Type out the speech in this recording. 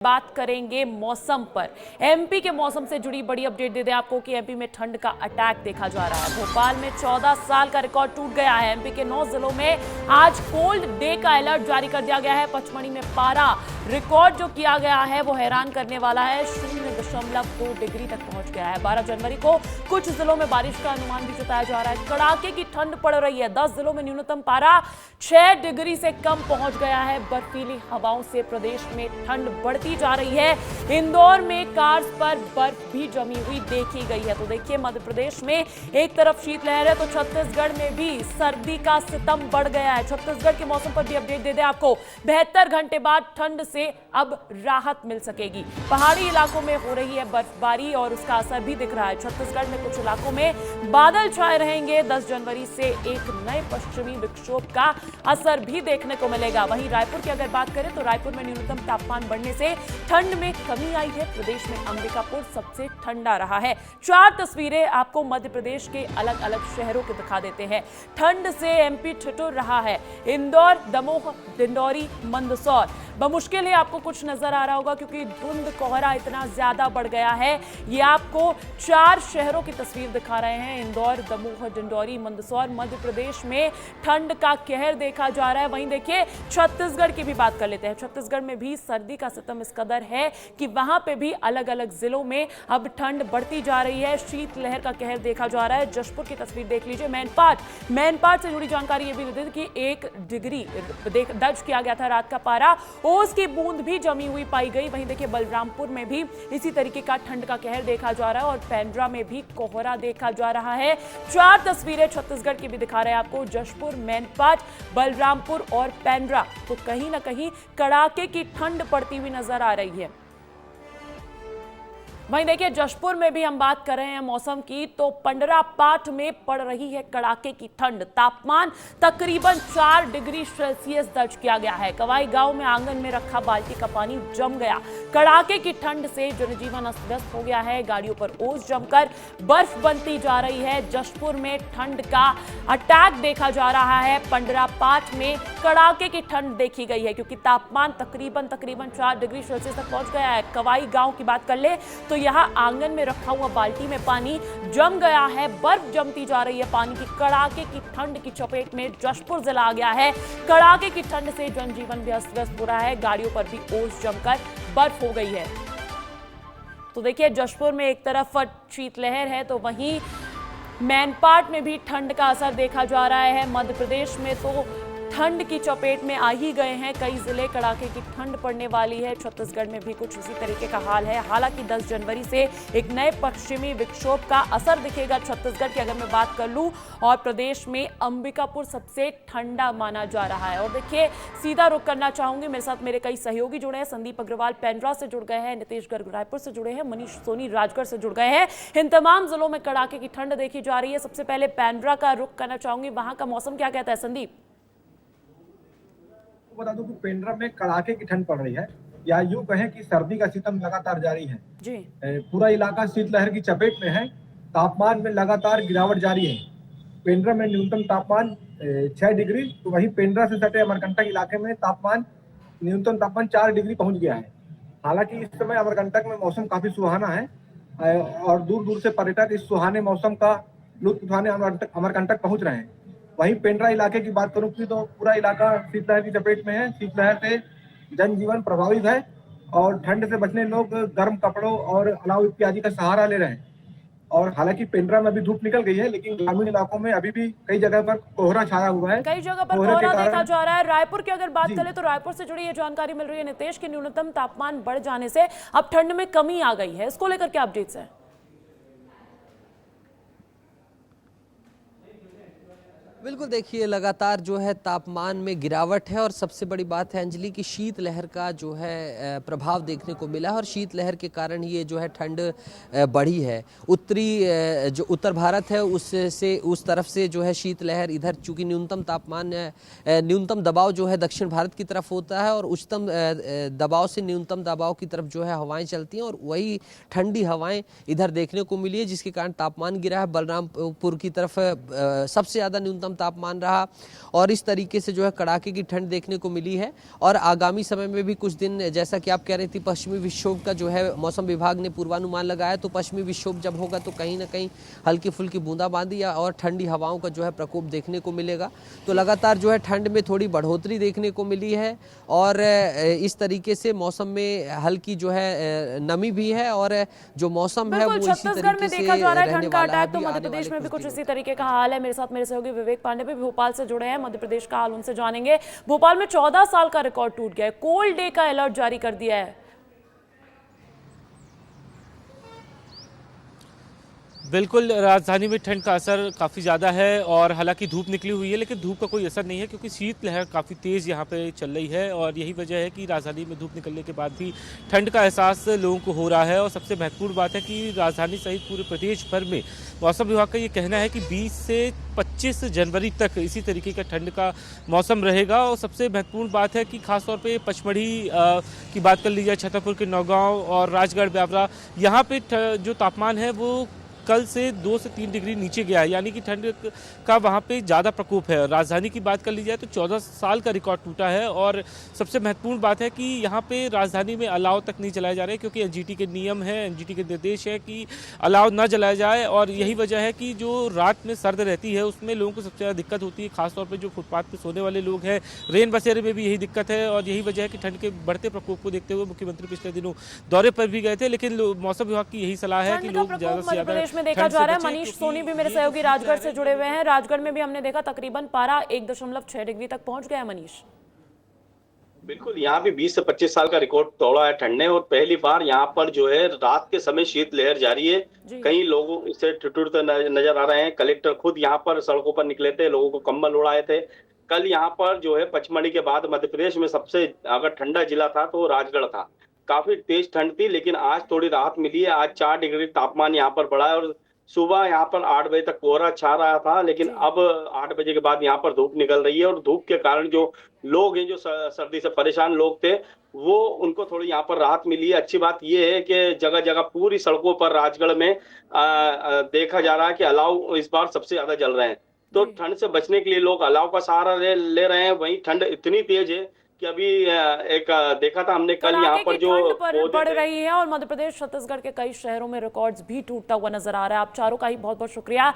बात करेंगे मौसम पर। एमपी के मौसम से जुड़ी बड़ी अपडेट दे दें आपको कि एमपी में ठंड का अटैक देखा जा रहा है। भोपाल में 14 साल का रिकॉर्ड टूट गया है। एमपी के 9 जिलों में आज कोल्ड डे का अलर्ट जारी कर दिया गया है। पचमढ़ी में पारा रिकॉर्ड जो किया गया है वो हैरान करने वाला है, 0.2 डिग्री तक पहुंच गया है। 12 जनवरी को कुछ जिलों में बारिश का अनुमान भी जताया जा रहा है। कड़ाके की ठंड पड़ रही है। 10 जिलों में न्यूनतम पारा 6 डिग्री से कम पहुंच गया है। बर्फीली हवाओं से प्रदेश में ठंड बढ़ती जा रही है। इंदौर में कार्स पर बर्फ भी जमी हुई देखी गई है। तो देखिए, मध्य प्रदेश में एक तरफ शीतलहर है तो छत्तीसगढ़ में भी सर्दी का सितम बढ़ गया है। छत्तीसगढ़ के मौसम पर भी अपडेट दे दें आपको। 72 घंटे बाद ठंड से अब राहत मिल सकेगी। पहाड़ी इलाकों में हो रही है बर्फबारी और उसका असर भी दिख रहा है। छत्तीसगढ़ में कुछ इलाकों में बादल छाए रहेंगे। 10 जनवरी से एक नए पश्चिमी विक्षोभ का असर भी देखने को मिलेगा। वहीं रायपुर की अगर बात करें तो रायपुर में न्यूनतम तापमान बढ़ने से ठंड में कमी आई है। प्रदेश में अंबिकापुर सबसे ठंडा रहा है। 4 तस्वीरें आपको मध्य प्रदेश के अलग अलग शहरों के दिखा देते हैं। ठंड से एमपी ठिठुर रहा है। इंदौर, दमोह, डिंडौरी, मंदसौर बमुश्किल ही आपको कुछ नजर आ रहा होगा क्योंकि धुंध कोहरा इतना ज्यादा बढ़ गया है। ये आपको 4 शहरों की तस्वीर दिखा रहे हैं। इंदौर, दमोह, डिंडौरी, मंदसौर। मध्य प्रदेश में ठंड का कहर देखा जा रहा है। वहीं देखिए, छत्तीसगढ़ की भी बात कर लेते हैं। छत्तीसगढ़ में भी सर्दी का सितम इस कदर है कि वहां पे भी अलग अलग जिलों में अब ठंड बढ़ती जा रही है। शीतलहर का कहर देखा जा रहा है। जशपुर की तस्वीर देख लीजिए। मैनपाट से जुड़ी जानकारी ये भी दे दी कि 1 डिग्री दर्ज किया गया था रात का पारा। ओस की बूंद भी जमी हुई पाई गई। वहीं देखिए, बलरामपुर में भी इसी तरीके का ठंड का कहर देखा जा रहा है और पेंड्रा में भी कोहरा देखा जा रहा है। 4 तस्वीरें छत्तीसगढ़ की भी दिखा रहे हैं आपको। जशपुर, मैनपाट, बलरामपुर और पेंड्रा। तो कहीं ना कहीं कड़ाके की ठंड पड़ती हुई नजर आ रही है। वहीं देखिए, जशपुर में भी हम बात कर रहे हैं मौसम की तो पंडरापाठ में पड़ रही है कड़ाके की ठंड। तापमान तकरीबन 4 डिग्री सेल्सियस दर्ज किया गया है। कवाई गांव में आंगन में रखा बाल्टी का पानी जम गया। कड़ाके की ठंड से जनजीवन अस्त व्यस्त हो गया है। गाड़ियों पर ओस जमकर बर्फ बनती जा रही है। जशपुर में ठंड का अटैक देखा जा रहा है। पंडरापाठ में कड़ाके की ठंड देखी गई है क्योंकि तापमान तकरीबन 4 डिग्री सेल्सियस तक पहुंच गया है। कवाई गांव की बात कर ले तो यहाँ आंगन में रखा हुआ बाल्टी में पानी जम गया है। बर्फ जमती जा रही है। पानी की कड़ाके की ठंड की चपेट में जशपुर जिला आ गया है। कड़ाके की ठंड से जनजीवन भी अस्त व्यस्त हो रहा है। गाड़ियों पर भी ओस जमकर बर्फ हो गई है। तो देखिए, जशपुर में एक तरफ शीतलहर है तो वहीं मैनपाट में भी ठंड का असर देखा जा रहा है। मध्य प्रदेश में तो ठंड की चपेट में आ ही गए हैं कई जिले। कड़ाके की ठंड पड़ने वाली है। छत्तीसगढ़ में भी कुछ इसी तरीके का हाल है। हालांकि 10 जनवरी से एक नए पश्चिमी विक्षोभ का असर दिखेगा छत्तीसगढ़ की अगर मैं बात कर लूं। और प्रदेश में अंबिकापुर सबसे ठंडा माना जा रहा है। और देखिए, सीधा रुख करना चाहूंगी, मेरे साथ मेरे कई सहयोगी जुड़े हैं। संदीप अग्रवाल पेंड्रा से जुड़ गए हैं, नितेश गर्ग रायपुर से जुड़े हैं, मनीष सोनी राजगढ़ से जुड़ गए हैं। इन तमाम जिलों में कड़ाके की ठंड देखी जा रही है। सबसे पहले पेंड्रा का रुख करना चाहूंगी, वहां का मौसम क्या कहता है संदीप? बता दूं कि पेंड्रा में कड़ाके की ठंड पड़ रही है या यूं कहें कि सर्दी का सितम लगातार जारी है जी। पूरा इलाका शीतलहर की चपेट में है। तापमान में लगातार गिरावट जारी है। पेंड्रा में न्यूनतम तापमान 6 डिग्री तो वहीं पेंड्रा से सटे अमरकंटक इलाके में न्यूनतम तापमान 4 डिग्री पहुंच गया है। हालांकि इस समय अमरकंटक में मौसम काफी सुहाना है और दूर दूर से पर्यटक इस सुहाने मौसम का लुत्फ उठाने अमरकंटक पहुंच रहे हैं। वहीं पेंड्रा इलाके की बात करूं तो पूरा इलाका शीतलहर की चपेट में है। शीतलहर से जनजीवन प्रभावित है और ठंड से बचने लोग गर्म कपड़ों और अलाव इत्यादि का सहारा ले रहे हैं। और हालांकि पेंड्रा में अभी धूप निकल गई है लेकिन ग्रामीण इलाकों में अभी भी कई जगह पर कोहरा छाया हुआ है। कई जगह पर कोहरा देखा जा रहा है। रायपुर की अगर बात करें तो रायपुर से जुड़ी ये जानकारी मिल रही है नितेश की न्यूनतम तापमान बढ़ जाने से अब ठंड में कमी आ गई है। इसको लेकर क्या अपडेट्स है? बिल्कुल, देखिए लगातार जो है तापमान में गिरावट है और सबसे बड़ी बात है अंजलि की शीतलहर का जो है प्रभाव देखने को मिला है और शीतलहर के कारण ये जो है ठंड बढ़ी है। जो उत्तर भारत है उससे उस तरफ से जो है शीतलहर इधर, चूंकि न्यूनतम दबाव जो है दक्षिण भारत की तरफ होता है और उच्चतम दबाव से न्यूनतम दबाव की तरफ जो है हवाएं चलती हैं और वही ठंडी हवाएं इधर देखने को मिली है जिसके कारण तापमान गिरा है। बलरामपुर की तरफ सबसे ज़्यादा न्यूनतम न्यूनतम तापमान रहा और इस तरीके से जो है कड़ाके की ठंड देखने को मिली है। और आगामी समय में भी कुछ दिन, जैसा कि आप कह रही थी, पश्चिमी विक्षोभ का जो है मौसम विभाग ने पूर्वानुमान लगाया, तो पश्चिमी विक्षोभ जब होगा तो कहीं ना कहीं हल्की फुल्की बूंदाबांदी या और ठंडी हवाओं का जो है प्रकोप देखने को मिलेगा। तो लगातार जो है ठंड में थोड़ी बढ़ोतरी देखने को मिली है और इस तरीके से मौसम में हल्की जो है नमी भी है और जो मौसम है वो इसी छत्तीसगढ़ में तरीके देखा से जा रहा है रहने ठंड का वाला है अटैक, तो अभी मध्य आने प्रदेश वाले में भी कुछ दिनों इसी तक। तरीके का हाल है। मेरे साथ मेरे सहयोगी विवेक पांडे भी भोपाल से जुड़े हैं, मध्य प्रदेश का हाल उनसे जानेंगे। भोपाल में 14 साल का रिकॉर्ड टूट गया है, कोल्ड डे का अलर्ट जारी कर दिया है। बिल्कुल, राजधानी में ठंड का असर काफ़ी ज़्यादा है और हालांकि धूप निकली हुई है, लेकिन धूप का कोई असर नहीं है क्योंकि शीतलहर काफ़ी तेज़ यहाँ पे चल रही है और यही वजह है कि राजधानी में धूप निकलने के बाद भी ठंड का एहसास लोगों को हो रहा है। और सबसे महत्वपूर्ण बात है कि राजधानी सहित पूरे प्रदेश भर में मौसम विभाग का ये कहना है कि 20 से 25 जनवरी तक इसी तरीके का ठंड का मौसम रहेगा। और सबसे महत्वपूर्ण बात है कि खासतौर पे पचमढ़ी की बात कर ली जाए, छतरपुर के नौगांव और राजगढ़ ब्यावरा, यहाँ पे जो तापमान है वो कल से 2 से 3 डिग्री नीचे गया है, यानी कि ठंड का वहाँ पे ज़्यादा प्रकोप है। राजधानी की बात कर ली जाए तो 14 साल का रिकॉर्ड टूटा है और सबसे महत्वपूर्ण बात है कि यहाँ पे राजधानी में अलाव तक नहीं जलाए जा रहे क्योंकि एनजीटी के नियम है, एनजीटी के निर्देश है कि अलाव ना जलाया जाए। और यही वजह है कि जो रात में सर्द रहती है उसमें लोगों को सबसे ज़्यादा दिक्कत होती है, खासतौर पर जो फुटपाथ पर सोने वाले लोग हैं, रेन बसेरे में भी यही दिक्कत है। और यही वजह है कि ठंड के बढ़ते प्रकोप को देखते हुए मुख्यमंत्री पिछले दिनों दौरे पर भी गए थे, लेकिन मौसम विभाग की यही सलाह है कि लोग ज़्यादा से ज़्यादा में देखा जा रहा है। मनीष सोनी भी मेरे सहयोगी राजगढ़ से जुड़े हुए हैं। राजगढ़ में भी हमने देखा तकरीबन पारा 1.6 डिग्री तक पहुंच गया है। मनीष, बिल्कुल, यहाँ भी 20 से 25 साल का रिकॉर्ड तोड़ा है ठंड ने और पहली बार यहाँ पर जो है रात के समय शीतलहर जारी है। कई लोगों इससे ठिठुरते नजर आ रहे हैं। कलेक्टर खुद यहाँ पर सड़कों पर निकले थे, लोगों को कंबल उड़ाए थे। कल यहाँ पर जो है पचमढ़ी के बाद मध्य प्रदेश में सबसे अगर ठंडा जिला था तो राजगढ़ था। काफी तेज ठंड थी, लेकिन आज थोड़ी राहत मिली है। आज 4 डिग्री तापमान यहाँ पर बढ़ा है और सुबह यहाँ पर 8 बजे तक कोहरा छा रहा था, लेकिन अब 8 बजे के बाद यहाँ पर धूप निकल रही है और धूप के कारण जो लोग हैं, जो सर्दी से परेशान लोग थे, वो उनको थोड़ी यहाँ पर राहत मिली है। अच्छी बात ये है कि जगह जगह पूरी सड़कों पर राजगढ़ में देखा जा रहा है कि अलाव इस बार सबसे ज्यादा जल रहे हैं। तो ठंड से बचने के लिए लोग अलाव का सहारा ले रहे हैं। वहीं ठंड इतनी तेज है कि अभी एक देखा था हमने कल यहाँ पर जो बढ़ रही है और मध्य प्रदेश छत्तीसगढ़ के कई शहरों में रिकॉर्ड्स भी टूटता हुआ नजर आ रहा है। आप चारों का ही बहुत बहुत शुक्रिया।